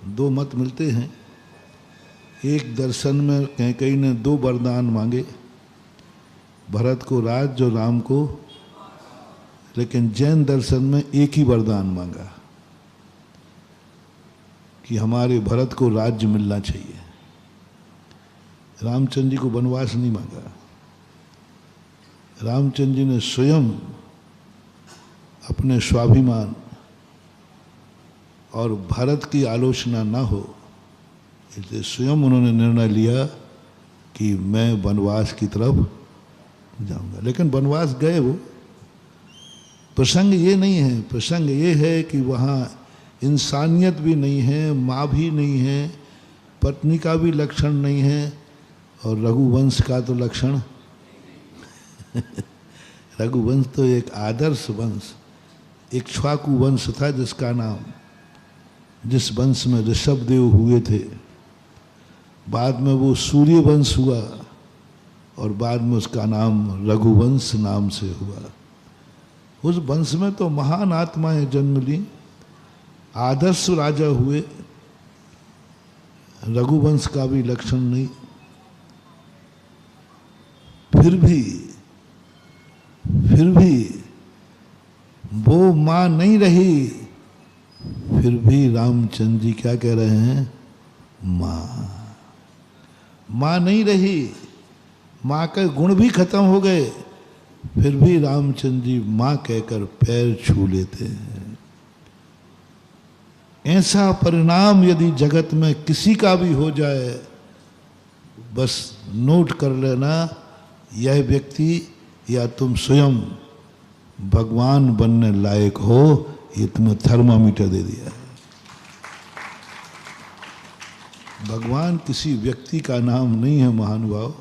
दो मत मिलते हैं। एक दर्शन में कैकेयी ने दो वरदान मांगे, भरत को राज्य और राम को, लेकिन जैन दर्शन में एक ही वरदान मांगा कि हमारे भरत को राज्य मिलना चाहिए। रामचंद्र जी को वनवास नहीं मांगा। रामचंद्र जी ने स्वयं अपने स्वाभिमान और भरत की आलोचना ना हो, इसलिए स्वयं उन्होंने निर्णय लिया कि मैं वनवास की तरफ जाऊंगा। लेकिन वनवास गए वो, प्रसंग ये नहीं है। प्रसंग ये है कि वहाँ इंसानियत भी नहीं है, माँ भी नहीं है, पत्नी का भी लक्षण नहीं है, और रघुवंश का तो लक्षण रघुवंश तो एक आदर्श वंश, इक्ष्वाकु वंश था जिसका नाम, जिस वंश में ऋषभदेव हुए थे। बाद में वो सूर्य वंश हुआ और बाद में उसका नाम रघुवंश नाम से हुआ। उस वंश में तो महान आत्माएं जन्म ली, आदर्श राजा हुए। रघुवंश का भी लक्षण नहीं। फिर भी वो माँ नहीं रही। फिर भी रामचंद्र जी क्या कह रहे हैं? माँ नहीं रही, माँ के गुण भी खत्म हो गए, फिर भी रामचंद्र जी माँ कहकर पैर छू लेते हैं। ऐसा परिणाम यदि जगत में किसी का भी हो जाए, बस नोट कर लेना, यह व्यक्ति या तुम स्वयं भगवान बनने लायक हो, ये तुम्हें थर्मामीटर दे दिया है। भगवान किसी व्यक्ति का नाम नहीं है महानुभाव।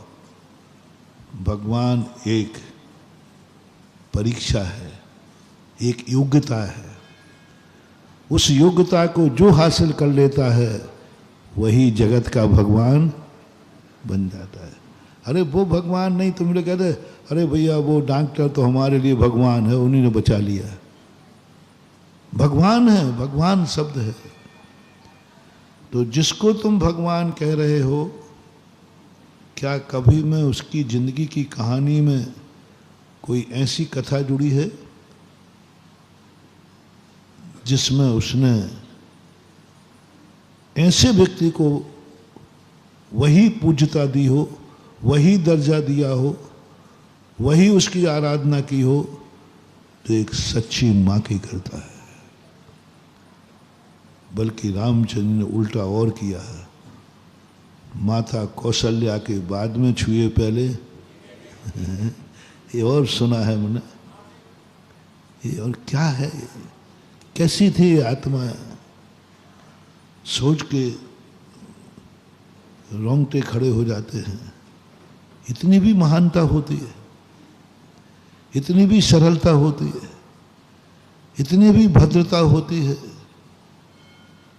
भगवान एक परीक्षा है, एक योग्यता है। उस योग्यता को जो हासिल कर लेता है वही जगत का भगवान बन जाता है। अरे वो भगवान नहीं, तुम लोग कहते अरे भैया वो डॉक्टर तो हमारे लिए भगवान है, उन्हीं ने बचा लिया। भगवान है, भगवान शब्द है। तो जिसको तुम भगवान कह रहे हो, क्या कभी में उसकी जिंदगी की कहानी में कोई ऐसी कथा जुड़ी है जिसमें उसने ऐसे व्यक्ति को वही पूज्यता दी हो, वही दर्जा दिया हो, वही उसकी आराधना की हो, तो एक सच्ची माँ की करता है। बल्कि रामचंद्र ने उल्टा और किया है। माता कौशल्या के बाद में छुए पहले ये और सुना है मैंने। ये और क्या है? कैसी थी ये आत्मा? सोच के रोंगटे खड़े हो जाते हैं। इतनी भी महानता होती है, इतनी भी सरलता होती है, इतनी भी भद्रता होती है,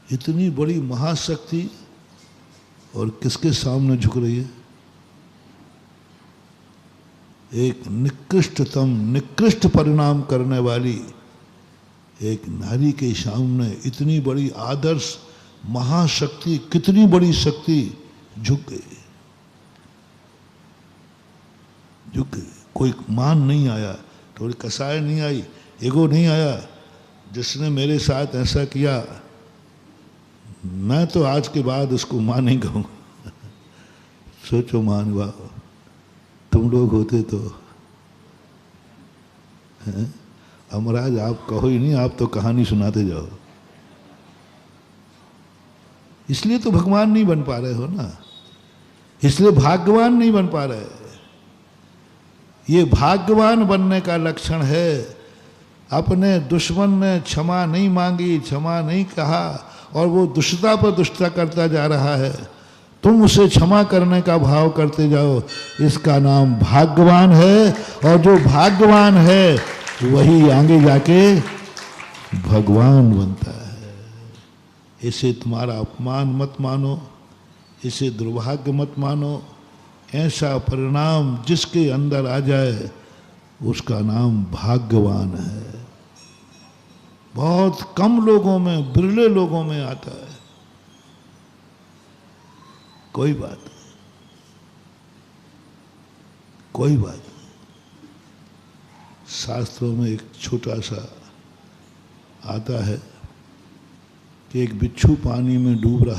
इतनी बड़ी महाशक्ति, और किसके सामने झुक रही है? एक निकृष्ट परिणाम करने वाली एक नारी के सामने इतनी बड़ी आदर्श महाशक्ति, कितनी बड़ी शक्ति झुक गई। कोई मान नहीं आया, थोड़ी कसाय नहीं आई, ईगो नहीं आया, जिसने मेरे साथ ऐसा किया मैं तो आज के बाद उसको मां नहीं कहूँगा। सोचो महानुभाव, तुम लोग होते तो अमराज आप कहो ही नहीं, आप तो कहानी सुनाते जाओ। इसलिए तो भगवान नहीं बन पा रहे हो ना, इसलिए भाग्यवान नहीं बन पा रहे। ये भाग्यवान बनने का लक्षण है। अपने दुश्मन ने क्षमा नहीं मांगी, क्षमा नहीं कहा, और वो दुष्टता पर दुष्टता करता जा रहा है, तुम उसे क्षमा करने का भाव करते जाओ, इसका नाम भाग्यवान है। और जो भाग्यवान है वही आगे जाके भगवान बनता है। इसे तुम्हारा अपमान मत मानो, इसे दुर्भाग्य मत मानो। ऐसा परिणाम जिसके अंदर आ जाए उसका नाम भाग्यवान है। बहुत कम लोगों में, बिरले लोगों में आता है। कोई बात नहीं, कोई बात नहीं। शास्त्रों में एक छोटा सा आता है कि एक बिच्छू पानी में डूब रहा